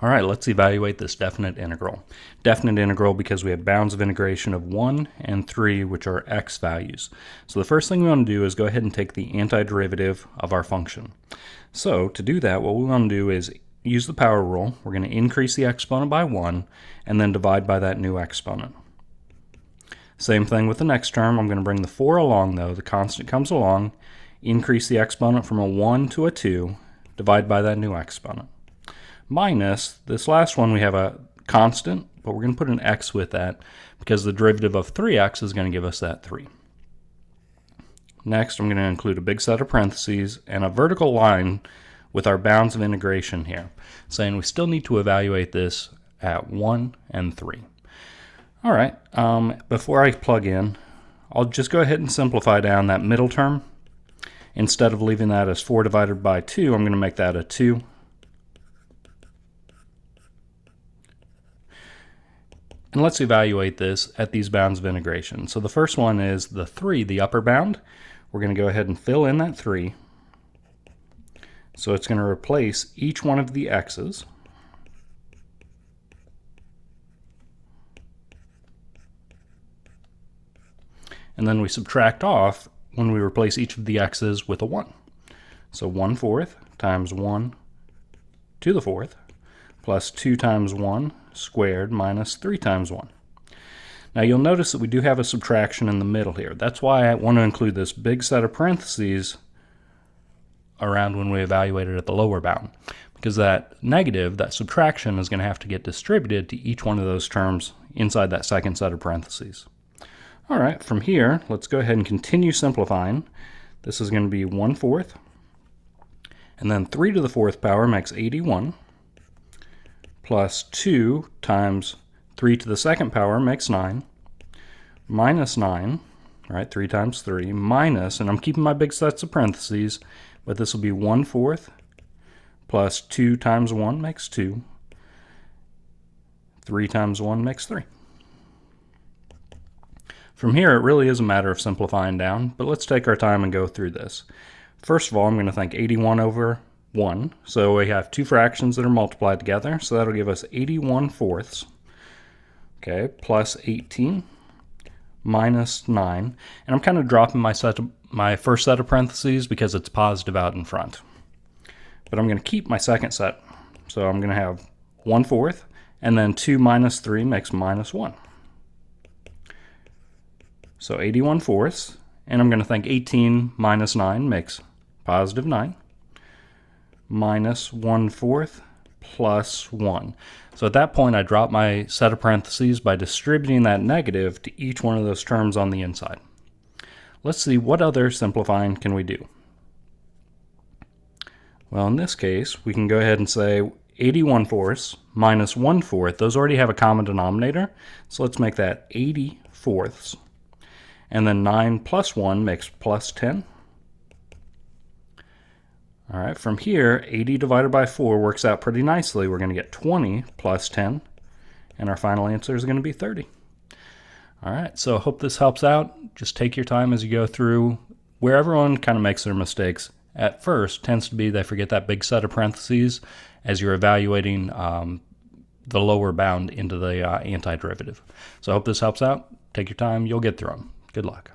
All right, let's evaluate this definite integral. Definite integral because we have bounds of integration of 1 and 3, which are x values. So the first thing we want to do is go ahead and take the antiderivative of our function. So to do that, what we want to do is use the power rule. We're going to increase the exponent by 1 and then divide by that new exponent. Same thing with the next term. I'm going to bring the 4 along though. The constant comes along, increase the exponent from a 1 to a 2, divide by that new exponent. Minus, this last one we have a constant, but we're going to put an x with that because the derivative of 3x is going to give us that 3. Next, I'm going to include a big set of parentheses and a vertical line with our bounds of integration here, saying we still need to evaluate this at 1 and 3. All right, before I plug in, I'll just go ahead and simplify down that middle term. Instead of leaving that as 4 divided by 2, I'm going to make that a 2. And let's evaluate this at these bounds of integration. So the first one is the 3, the upper bound. We're going to go ahead and fill in that 3. So it's going to replace each one of the x's. And then we subtract off when we replace each of the x's with a 1. So 1/4 times 1 to the 4th plus 2 times 1 squared minus 3 times 1. Now you'll notice that we do have a subtraction in the middle here. That's why I want to include this big set of parentheses around when we evaluate it at the lower bound, because that negative, that subtraction, is going to have to get distributed to each one of those terms inside that second set of parentheses. All right, from here, let's go ahead and continue simplifying. This is going to be 1/4, and then 3 to the 4th power makes 81, plus 2 times 3 to the 2nd power makes 9, minus 9, right, 3 times 3, minus, and I'm keeping my big sets of parentheses, but this will be 1/4 plus 2 times 1 makes 2, 3 times 1 makes 3. From here, it really is a matter of simplifying down, but let's take our time and go through this. First of all, I'm going to think 81 over 1. So we have two fractions that are multiplied together, so that'll give us 81/4, okay, plus 18 minus 9. And I'm kind of dropping my first set of parentheses because it's positive out in front. But I'm going to keep my second set. So I'm going to have 1/4, and then 2 minus 3 makes minus 1. So 81/4, and I'm going to think 18 minus 9 makes positive 9. Minus 1/4 plus 1. So at that point, I drop my set of parentheses by distributing that negative to each one of those terms on the inside. Let's see, what other simplifying can we do? Well, in this case, we can go ahead and say 81/4 minus 1/4. Those already have a common denominator, so let's make that 80/4. And then 9 plus 1 makes plus 10. All right, from here, 80 divided by 4 works out pretty nicely. We're going to get 20 plus 10, and our final answer is going to be 30. All right, so I hope this helps out. Just take your time as you go through. Where everyone kind of makes their mistakes at first tends to be they forget that big set of parentheses as you're evaluating the lower bound into the antiderivative. So I hope this helps out. Take your time. You'll get through them. Good luck.